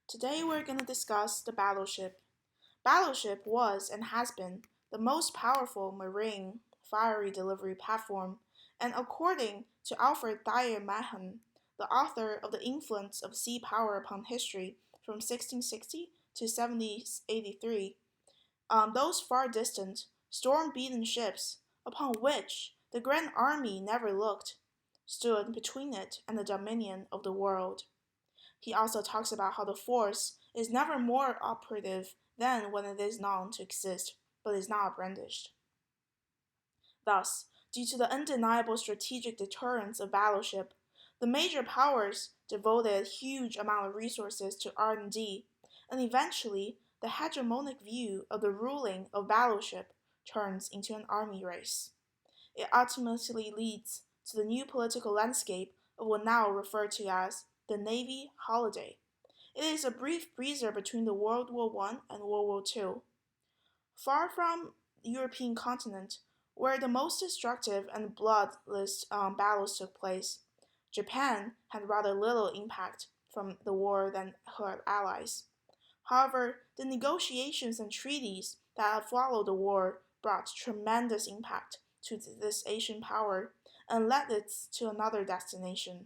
Today we're going to discuss the Battleship. Battleship was and has been the most powerful marine fiery delivery platform, and according to Alfred Thayer Mahan, the author of The Influence of Sea Power Upon History from 1660 to 1783, those far distant, storm beaten ships, upon which the Grand Army never looked, stood between it and the dominion of the world. He also talks about how the force is never more operative than when it is known to exist, but is not brandished. Thus, due to the undeniable strategic deterrence of battleship, the major powers devoted a huge amount of resources to R&D, and eventually the hegemonic view of the ruling of battleship turns into an army race. It ultimately leads to the new political landscape of what now referred to as the Navy holiday. It is a brief breather between the World War I and World War II. Far from the European continent, where the most destructive and bloodless battles took place, Japan had rather little impact from the war than her allies. However, the negotiations and treaties that had followed the war brought tremendous impact to this Asian power and led it to another destination.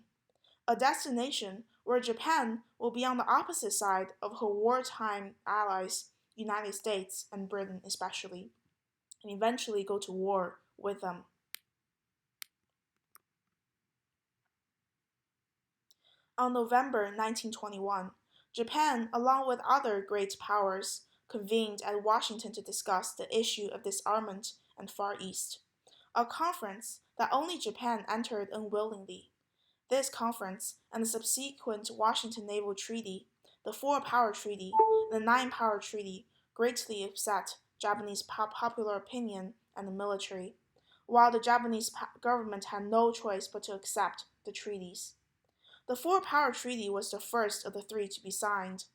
A destination where Japan will be on the opposite side of her wartime allies, United States and Britain especially, and eventually go to war with them. On November 1921, Japan, along with other great powers, convened at Washington to discuss the issue of disarmament and Far East, a conference that only Japan entered unwillingly. This conference and the subsequent Washington Naval Treaty, the Four Power Treaty, and the Nine Power Treaty greatly upset Japanese popular opinion and the military, while the Japanese government had no choice but to accept the treaties. The Four Power Treaty was the first of the three to be signed.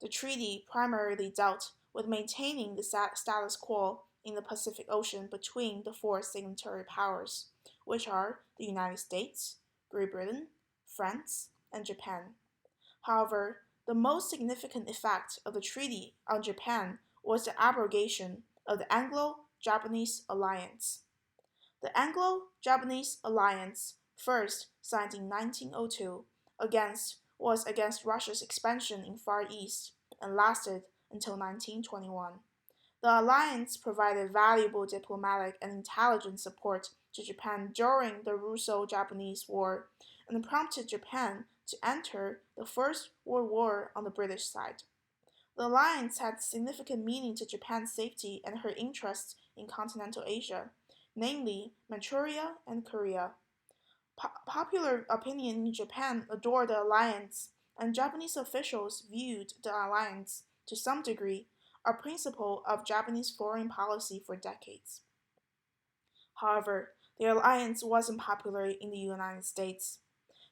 The treaty primarily dealt with maintaining the status quo in the Pacific Ocean between the four signatory powers, which are the United States, Great Britain, France, and Japan. However, the most significant effect of the treaty on Japan was the abrogation of the Anglo-Japanese alliance. The Anglo-Japanese alliance, first signed in 1902, was against Russia's expansion in Far East and lasted until 1921. The alliance provided valuable diplomatic and intelligence support to Japan during the Russo-Japanese War and prompted Japan to enter the First World War on the British side. The alliance had significant meaning to Japan's safety and her interests in continental Asia, namely Manchuria and Korea. Popular opinion in Japan adored the alliance, and Japanese officials viewed the alliance, to some degree, a principle of Japanese foreign policy for decades. However, the alliance wasn't popular in the United States.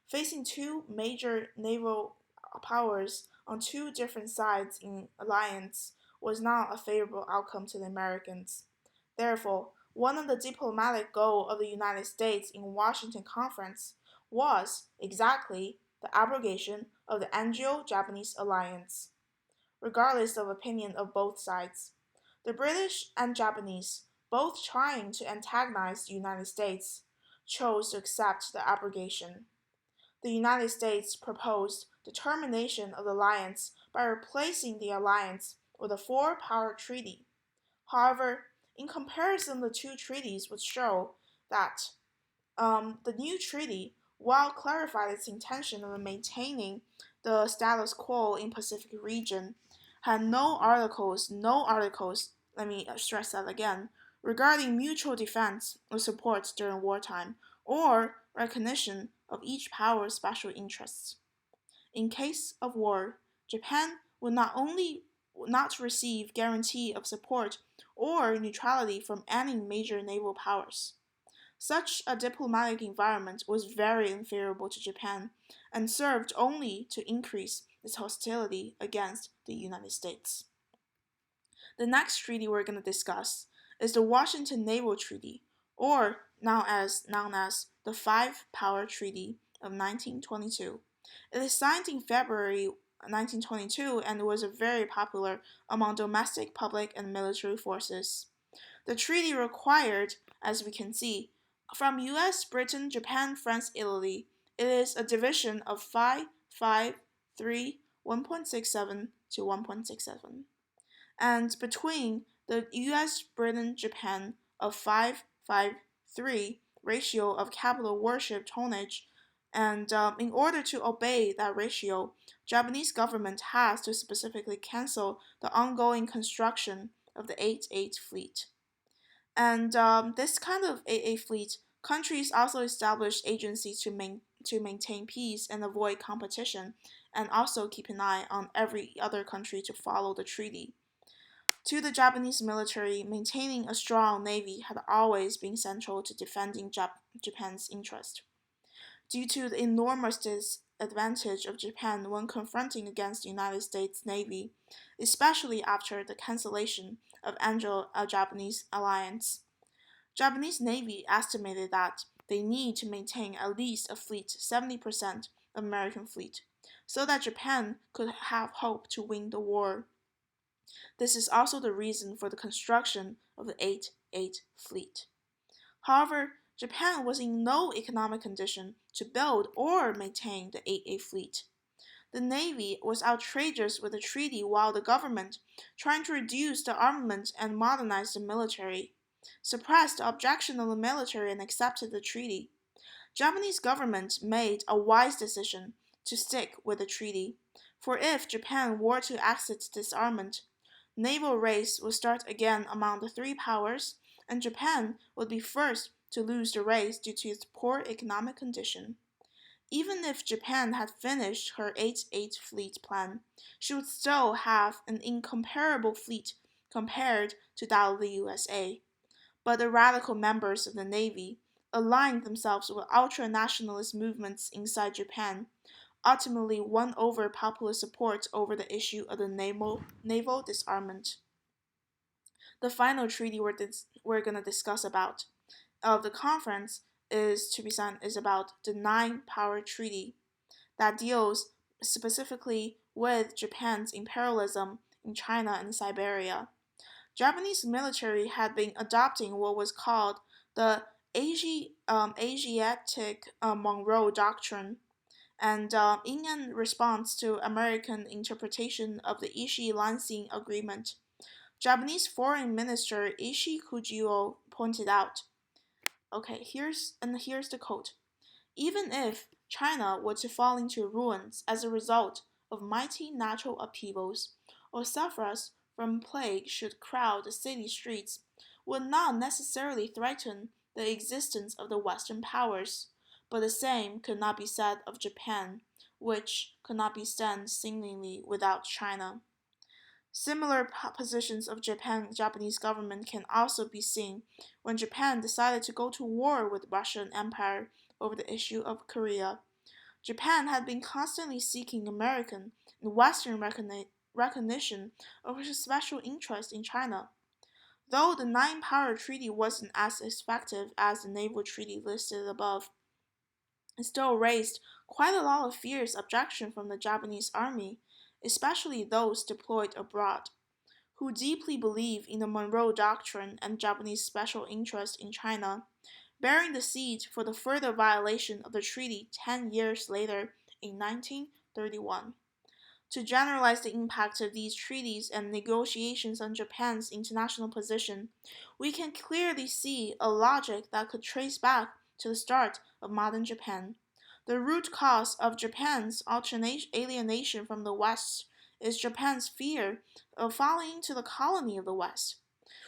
Facing two major naval powers on two different sides in alliance was not a favorable outcome to the Americans. Therefore, one of the diplomatic goals of the United States in Washington Conference was exactly the abrogation of the Anglo-Japanese alliance. Regardless of opinion of both sides, the British and Japanese, both trying to antagonize the United States, chose to accept the abrogation. The United States proposed the termination of the alliance by replacing the alliance with a four-power treaty. However, in comparison, the two treaties would show that the new treaty, while clarified its intention of maintaining the status quo in Pacific region, had no articles, let me stress that again, regarding mutual defense or support during wartime, or recognition of each power's special interests. In case of war, Japan would not only not receive guarantee of support or neutrality from any major naval powers. Such a diplomatic environment was very unfavorable to Japan and served only to increase its hostility against the United States. The next treaty we're going to discuss is the Washington Naval Treaty, or known as the Five Power Treaty of 1922. It is signed in February 1922 and was very popular among domestic public and military forces. The treaty required, as we can see, from US, Britain, Japan, France, Italy, it is a division of 5, 5, 3, 1.67 to 1.67. And between the US, Britain, Japan of 5:5:3 ratio of capital warship tonnage, and in order to obey that ratio, Japanese government has to specifically cancel the ongoing construction of the 8-8 fleet. And this kind of 8-8 fleet, countries also established agencies to maintain peace and avoid competition, and also keep an eye on every other country to follow the treaty. To the Japanese military, maintaining a strong navy had always been central to defending Japan's interest. Due to the enormous disadvantage of Japan when confronting against the United States Navy, especially after the cancellation of Anglo-Japanese alliance, Japanese Navy estimated that they need to maintain at least a fleet 70% of American fleet, so that Japan could have hope to win the war. This is also the reason for the construction of the 8-8 fleet. However, Japan was in no economic condition to build or maintain the 8-8 fleet. The Navy was outrageous with the treaty while the government, trying to reduce the armament and modernize the military, suppressed the objection of the military and accepted the treaty. Japanese government made a wise decision to stick with the treaty, for if Japan were to exit disarmament, naval race would start again among the three powers, and Japan would be first to lose the race due to its poor economic condition. Even if Japan had finished her 8-8 fleet plan, she would still have an incomparable fleet compared to that of the USA. But the radical members of the Navy aligned themselves with ultra-nationalist movements inside Japan, ultimately won over popular support over the issue of the naval disarmament. The final treaty we're going to discuss about of the conference is about the Nine-Power Treaty that deals specifically with Japan's imperialism in China and Siberia. Japanese military had been adopting what was called the Asiatic Monroe Doctrine, and in response to American interpretation of the Ishii-Lansing Agreement, Japanese Foreign Minister Ishii Kujiyo pointed out, okay, here's the quote. Even if China were to fall into ruins as a result of mighty natural upheavals, or sufferers from plague should crowd the city streets, would not necessarily threaten the existence of the Western powers, but the same could not be said of Japan, which could not be stand seemingly without China. Similar positions of Japanese government can also be seen when Japan decided to go to war with Russian Empire over the issue of Korea. Japan had been constantly seeking American and Western recognition of its special interest in China. Though the Nine-Power Treaty wasn't as effective as the naval treaty listed above, it still raised quite a lot of fierce objection from the Japanese army, especially those deployed abroad, who deeply believe in the Monroe Doctrine and Japanese special interest in China, bearing the seed for the further violation of the treaty 10 years later in 1931. To generalize the impact of these treaties and negotiations on Japan's international position, we can clearly see a logic that could trace back to the start of modern Japan. The root cause of Japan's alienation from the West is Japan's fear of falling into the colony of the West.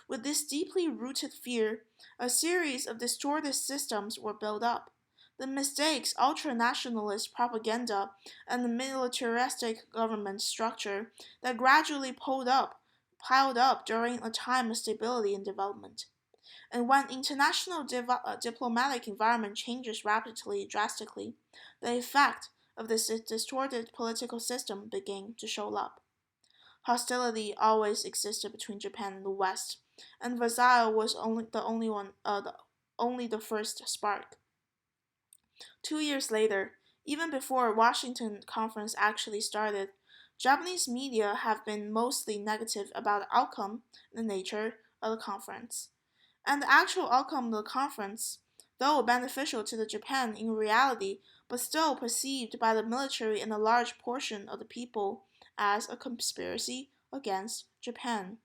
With this deeply rooted fear, a series of distorted systems were built up. The mistakes, ultra-nationalist propaganda, and the militaristic government structure that gradually piled up during a time of stability and development. And when international diplomatic environment changes rapidly, drastically, the effect of this distorted political system began to show up. Hostility always existed between Japan and the West, and Versailles was only the first spark. 2 years later, even before Washington Conference actually started, Japanese media have been mostly negative about the outcome and the nature of the conference. And the actual outcome of the conference, though beneficial to the Japan in reality, but still perceived by the military and a large portion of the people as a conspiracy against Japan.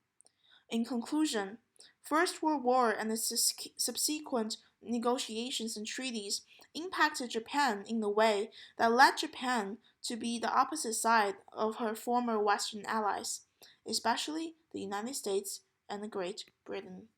In conclusion, First World War and its subsequent negotiations and treaties impacted Japan in a way that led Japan to be the opposite side of her former Western allies, especially the United States and Great Britain.